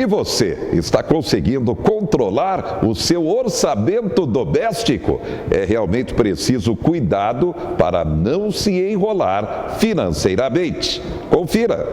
E você está conseguindo controlar o seu orçamento doméstico? É realmente preciso cuidado para não se enrolar financeiramente. Confira.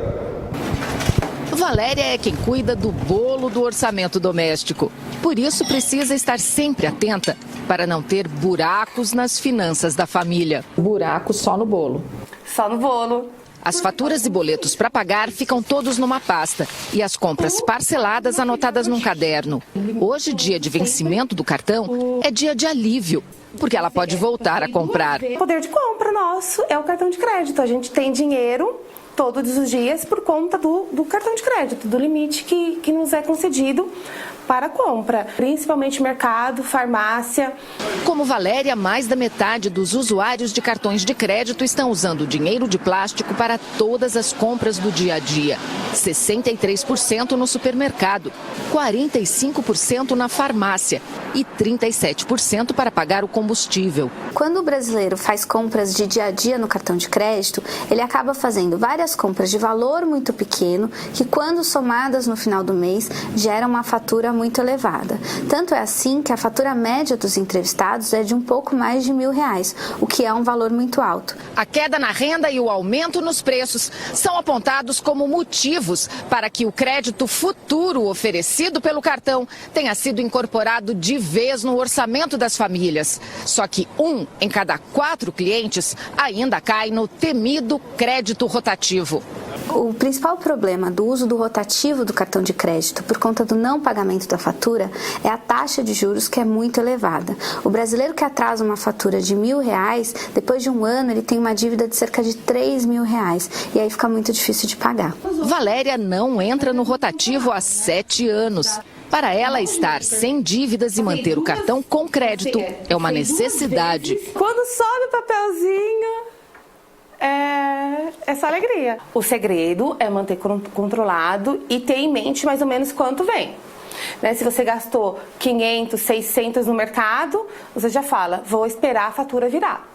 Valéria é quem cuida do bolo do orçamento doméstico. Por isso, precisa estar sempre atenta para não ter buracos nas finanças da família. Buraco só no bolo. Só no bolo. As faturas e boletos para pagar ficam todos numa pasta e as compras parceladas anotadas num caderno. Hoje, dia de vencimento do cartão, é dia de alívio, porque ela pode voltar a comprar. O poder de compra nosso é o cartão de crédito. A gente tem dinheiro todos os dias por conta do cartão de crédito, do limite que nos é concedido para compra, principalmente mercado, farmácia. Como Valéria, mais da metade dos usuários de cartões de crédito estão usando dinheiro de plástico para todas as compras do dia a dia. 63% no supermercado, 45% na farmácia e 37% para pagar o combustível. Quando o brasileiro faz compras de dia a dia no cartão de crédito, ele acaba fazendo várias compras de valor muito pequeno, que quando somadas no final do mês, geram uma fatura muito elevada. Tanto é assim que a fatura média dos entrevistados é de um pouco mais de R$1.000, o que é um valor muito alto. A queda na renda e o aumento nos preços são apontados como motivos para que o crédito futuro oferecido pelo cartão tenha sido incorporado de vez no orçamento das famílias. Só que 1 em cada 4 clientes ainda cai no temido crédito rotativo. O principal problema do uso do rotativo do cartão de crédito por conta do não pagamento da fatura é a taxa de juros, que é muito elevada. O brasileiro que atrasa uma fatura de R$1.000, depois de um ano ele tem uma dívida de cerca de R$3.000 e aí fica muito difícil de pagar. Valéria não entra no rotativo há 7 anos. Para ela, estar sem dívidas e manter o cartão com crédito é uma necessidade. Quando sobe o papelzinho, é só alegria. O segredo é manter controlado e ter em mente mais ou menos quanto vem. Né? Se você gastou 500, 600 no mercado, você já fala, vou esperar a fatura virar.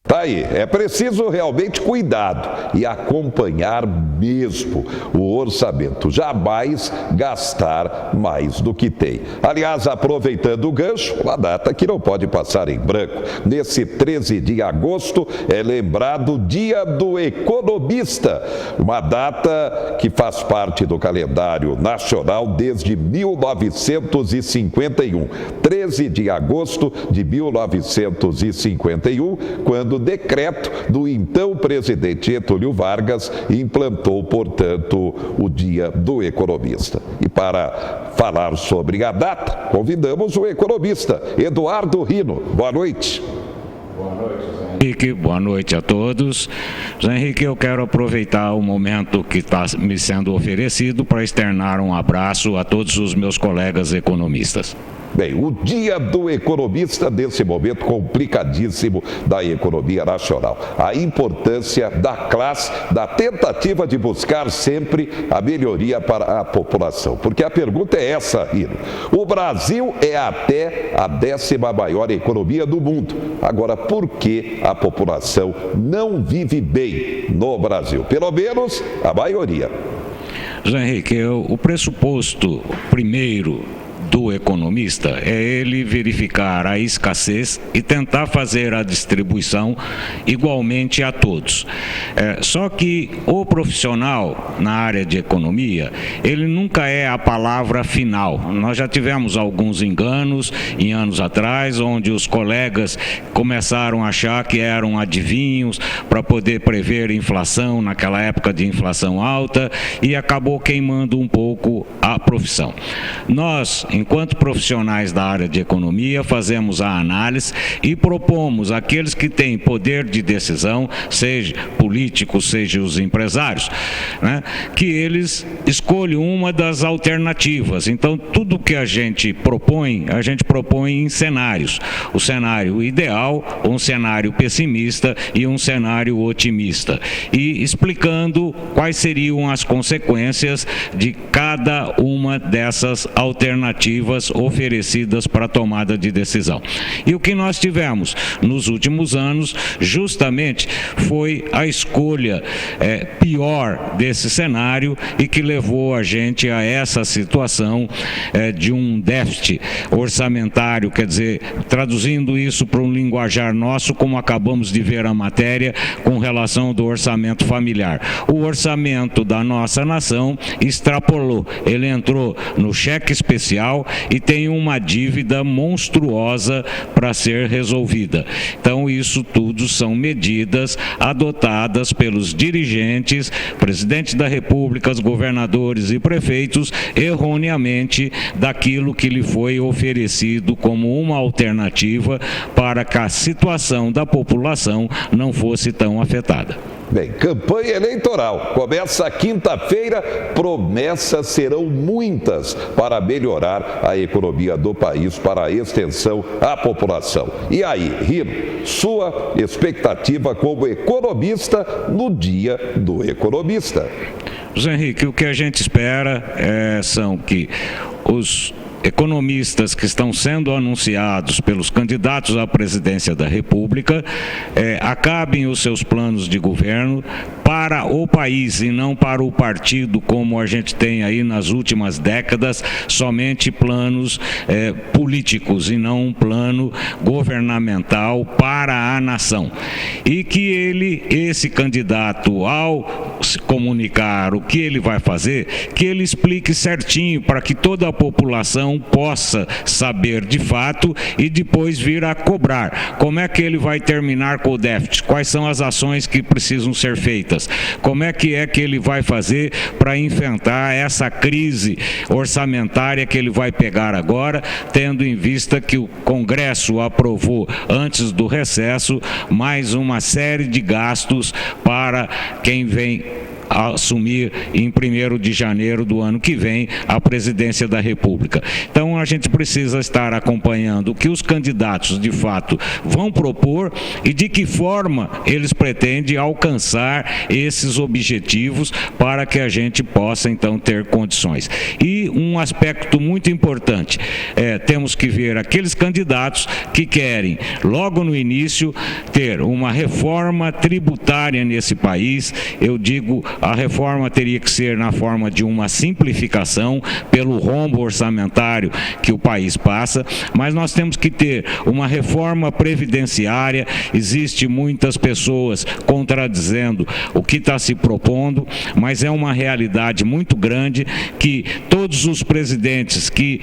Tá aí, é preciso realmente cuidado e acompanhar mesmo o orçamento, jamais gastar mais do que tem. Aliás, aproveitando o gancho, uma data que não pode passar em branco. Nesse 13 de agosto é lembrado o Dia do Economista, uma data que faz parte do calendário nacional desde 1951. 13 de agosto de 1951, quando o decreto do então presidente Getúlio Vargas implantou, portanto, o Dia do Economista. E para falar sobre a data, convidamos o economista Eduardo Rino. Boa noite. Boa noite, Zé Henrique. Boa noite a todos. Zé Henrique, eu quero aproveitar o momento que está me sendo oferecido para externar um abraço a todos os meus colegas economistas. Bem, o Dia do Economista, nesse momento complicadíssimo da economia nacional. A importância da classe, da tentativa de buscar sempre a melhoria para a população. Porque a pergunta é essa, Ino. O Brasil é até a 10ª maior economia do mundo. Agora, por que a população não vive bem no Brasil? Pelo menos a maioria. Zé Henrique, o pressuposto primeiro do economista é ele verificar a escassez e tentar fazer a distribuição igualmente a todos. Só que o profissional na área de economia, ele nunca é a palavra final. Nós já tivemos alguns enganos em anos atrás, onde os colegas começaram a achar que eram adivinhos para poder prever inflação naquela época de inflação alta e acabou queimando um pouco a profissão. Nós, enquanto profissionais da área de economia, fazemos a análise e propomos àqueles que têm poder de decisão, seja políticos, seja os empresários, né, que eles escolham uma das alternativas. Então, tudo que a gente propõe em cenários. O cenário ideal, um cenário pessimista e um cenário otimista. E explicando quais seriam as consequências de cada uma dessas alternativas alternativas oferecidas para a tomada de decisão. E o que nós tivemos nos últimos anos, justamente, foi a escolha pior desse cenário e que levou a gente a essa situação de um déficit orçamentário, quer dizer, traduzindo isso para um linguajar nosso, como acabamos de ver a matéria com relação do orçamento familiar. O orçamento da nossa nação extrapolou, ele entrou no cheque especial e tem uma dívida monstruosa para ser resolvida. Então, isso tudo são medidas adotadas pelos dirigentes, presidente da República, governadores e prefeitos, erroneamente daquilo que lhe foi oferecido como uma alternativa para que a situação da população não fosse tão afetada. Bem, campanha eleitoral. Começa quinta-feira, promessas serão muitas para melhorar a economia do país, para a extensão à população. E aí, Rino, sua expectativa como economista no dia do economista? José Henrique, o que a gente espera são que os economistas que estão sendo anunciados pelos candidatos à presidência da República acabem os seus planos de governo para o país e não para o partido, como a gente tem aí nas últimas décadas, somente planos políticos e não um plano governamental para a nação. E que esse candidato, ao se comunicar o que ele vai fazer, que ele explique certinho para que toda a população possa saber de fato e depois vir a cobrar. Como é que ele vai terminar com o déficit? Quais são as ações que precisam ser feitas? Como é que ele vai fazer para enfrentar essa crise orçamentária que ele vai pegar agora, tendo em vista que o Congresso aprovou antes do recesso mais uma série de gastos para quem vem assumir em 1º de janeiro do ano que vem a presidência da República. Então a gente precisa estar acompanhando o que os candidatos de fato vão propor e de que forma eles pretendem alcançar esses objetivos para que a gente possa então ter condições. E um aspecto muito importante, temos que ver aqueles candidatos que querem logo no início ter uma reforma tributária nesse país. Eu digo, a reforma teria que ser na forma de uma simplificação pelo rombo orçamentário que o país passa, mas nós temos que ter uma reforma previdenciária. Existe muitas pessoas contradizendo o que está se propondo, mas é uma realidade muito grande que todos os presidentes que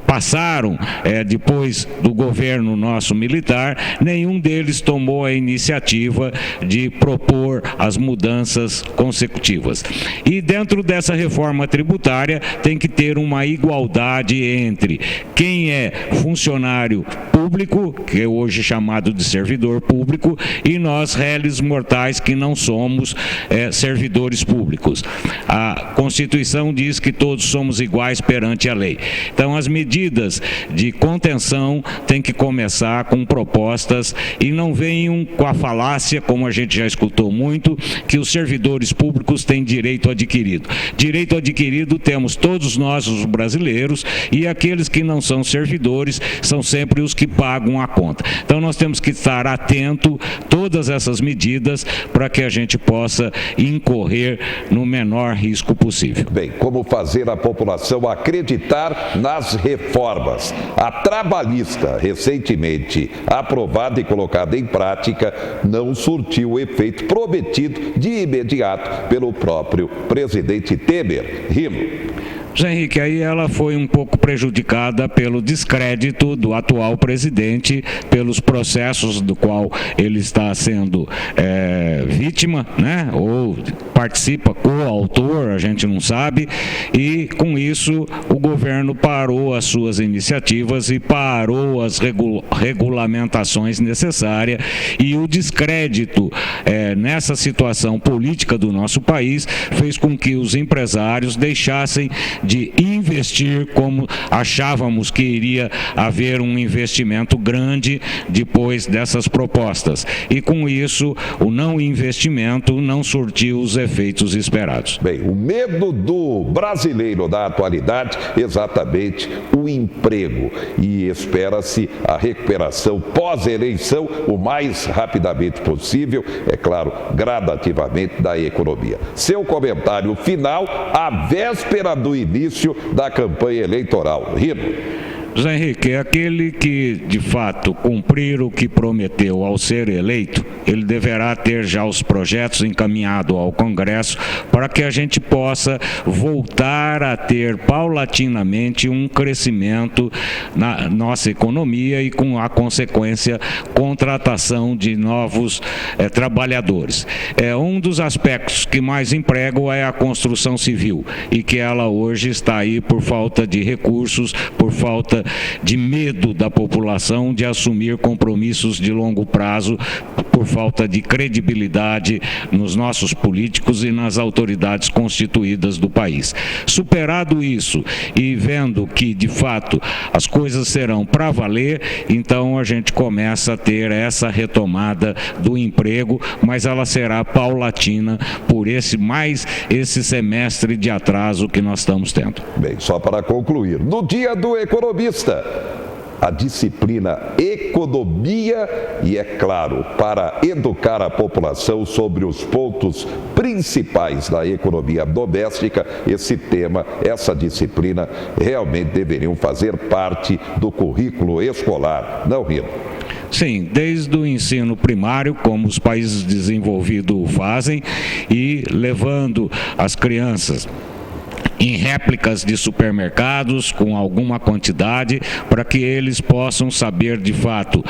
passaram depois do governo nosso militar, nenhum deles tomou a iniciativa de propor as mudanças consecutivas. E dentro dessa reforma tributária tem que ter uma igualdade entre quem é funcionário público, que é hoje chamado de servidor público, e nós, réis mortais, que não somos servidores públicos. A Constituição diz que todos somos iguais perante a lei. Então, as medidas de contenção têm que começar com propostas e não venham com a falácia, como a gente já escutou muito, que os servidores públicos têm direito adquirido. Direito adquirido temos todos nós, os brasileiros, e aqueles que não são servidores são sempre os que pagam a conta. Então, nós temos que estar atento a todas essas medidas para que a gente possa incorrer no menor risco possível. Bem, como fazer a população acreditar nas reformas? A trabalhista, recentemente aprovada e colocada em prática, não surtiu o efeito prometido de imediato pelo próprio presidente Temer. Rino. José Henrique, aí ela foi um pouco prejudicada pelo descrédito do atual presidente, pelos processos do qual ele está sendo vítima, né? Ou participa, coautor, a gente não sabe, e com isso o governo parou as suas iniciativas e parou as regulamentações necessárias, e o descrédito nessa situação política do nosso país fez com que os empresários deixassem de investir como achávamos que iria haver um investimento grande depois dessas propostas. E com isso, o não investimento não surtiu os efeitos esperados. Bem, o medo do brasileiro da atualidade, exatamente o emprego. E espera-se a recuperação pós-eleição o mais rapidamente possível, é claro, gradativamente, da economia. Seu comentário final à véspera do início da campanha eleitoral. Rino. José Henrique, é aquele que, de fato, cumprir o que prometeu ao ser eleito, ele deverá ter já os projetos encaminhados ao Congresso para que a gente possa voltar a ter paulatinamente um crescimento na nossa economia e, com a consequência, contratação de novos trabalhadores. Um dos aspectos que mais emprego é a construção civil e que ela hoje está aí por falta de recursos, por falta de medo da população de assumir compromissos de longo prazo, por falta de credibilidade nos nossos políticos e nas autoridades constituídas do país. Superado isso e vendo que, de fato, as coisas serão para valer, então a gente começa a ter essa retomada do emprego, mas ela será paulatina por esse semestre de atraso que nós estamos tendo. Bem, só para concluir, no dia do economista, a disciplina economia e, é claro, para educar a população sobre os pontos principais da economia doméstica, esse tema, essa disciplina, realmente deveriam fazer parte do currículo escolar, não, Rino? Sim, desde o ensino primário, como os países desenvolvidos fazem, e levando as crianças em réplicas de supermercados com alguma quantidade, para que eles possam saber de fato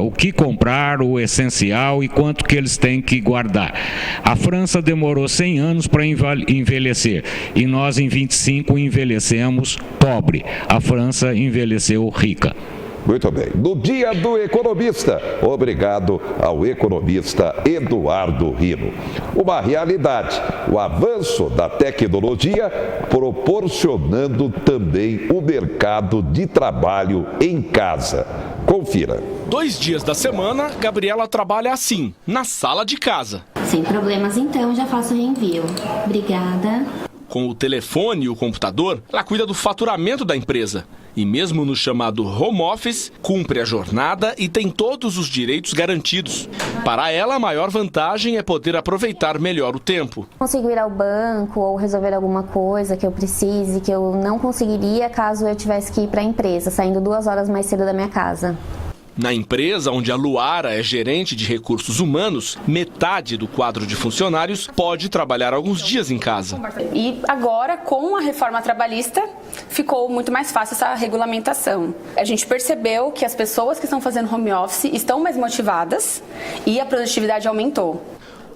o que comprar, o essencial e quanto que eles têm que guardar. A França demorou 100 anos para envelhecer e nós em 25 envelhecemos pobre. A França envelheceu rica. Muito bem. No dia do economista, obrigado ao economista Eduardo Rino. Uma realidade, o avanço da tecnologia proporcionando também o mercado de trabalho em casa. Confira. 2 dias da semana, Gabriela trabalha assim, na sala de casa. Sem problemas, então, já faço o reenvio. Obrigada. Com o telefone e o computador, ela cuida do faturamento da empresa. E mesmo no chamado home office, cumpre a jornada e tem todos os direitos garantidos. Para ela, a maior vantagem é poder aproveitar melhor o tempo. Consigo ir ao banco ou resolver alguma coisa que eu precise, que eu não conseguiria caso eu tivesse que ir para a empresa, saindo 2 horas mais cedo da minha casa. Na empresa, onde a Luara é gerente de recursos humanos, metade do quadro de funcionários pode trabalhar alguns dias em casa. E agora, com a reforma trabalhista, ficou muito mais fácil essa regulamentação. A gente percebeu que as pessoas que estão fazendo home office estão mais motivadas e a produtividade aumentou.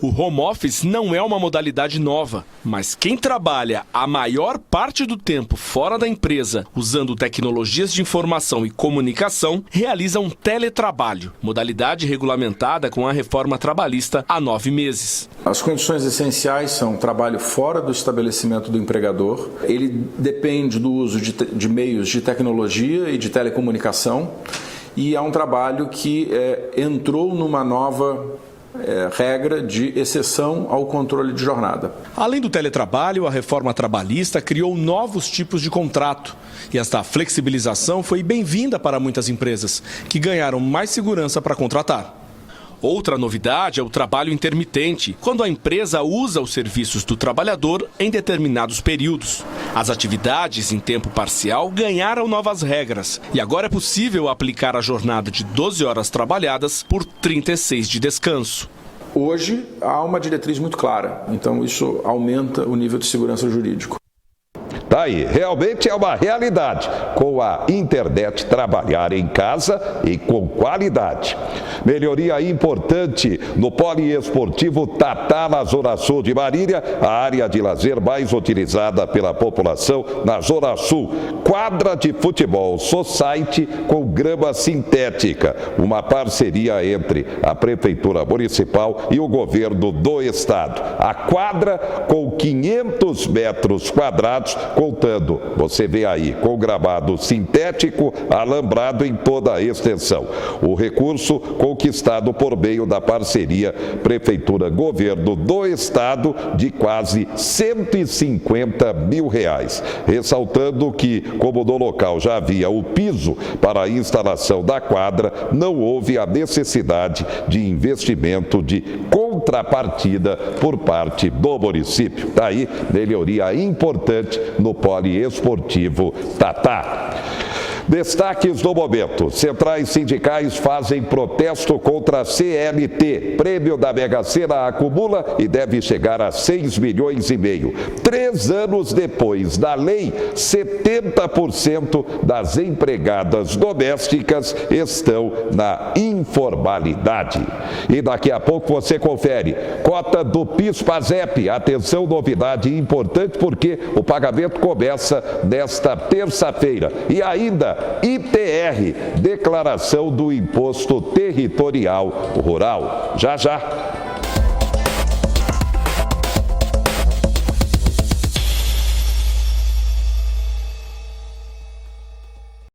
O home office não é uma modalidade nova, mas quem trabalha a maior parte do tempo fora da empresa, usando tecnologias de informação e comunicação, realiza um teletrabalho, modalidade regulamentada com a reforma trabalhista há 9 meses. As condições essenciais são trabalho fora do estabelecimento do empregador, ele depende do uso de meios de tecnologia e de telecomunicação, e é um trabalho que entrou numa nova regra de exceção ao controle de jornada. Além do teletrabalho, a reforma trabalhista criou novos tipos de contrato. E esta flexibilização foi bem-vinda para muitas empresas, que ganharam mais segurança para contratar. Outra novidade é o trabalho intermitente, quando a empresa usa os serviços do trabalhador em determinados períodos. As atividades em tempo parcial ganharam novas regras e agora é possível aplicar a jornada de 12 horas trabalhadas por 36 de descanso. Hoje há uma diretriz muito clara, então isso aumenta o nível de segurança jurídico. Tá aí, realmente é uma realidade. Com a internet, trabalhar em casa e com qualidade. Melhoria importante no poliesportivo Tatá, na Zona Sul de Marília, a área de lazer mais utilizada pela população na Zona Sul. Quadra de futebol society com grama sintética, uma parceria entre a Prefeitura Municipal e o Governo do Estado. A quadra com 500 metros quadrados, contando, você vê aí, com gramado sintético, alambrado em toda a extensão. O recurso conquistado por meio da parceria Prefeitura-Governo do Estado de quase R$150 mil. Ressaltando que, como no local já havia o piso para a instalação da quadra, não houve a necessidade de investimento de contrapartida por parte do município. Daí, melhoria importante no poliesportivo Tatá. Destaques do momento. Centrais sindicais fazem protesto contra a CLT. Prêmio da Mega Sena acumula e deve chegar a 6,5 milhões. 3 anos depois da lei, 70% das empregadas domésticas estão na informalidade. E daqui a pouco você confere. Cota do PIS/PASEP. Atenção, novidade importante porque o pagamento começa nesta terça-feira. E ainda ITR, Declaração do Imposto Territorial Rural. Já, já.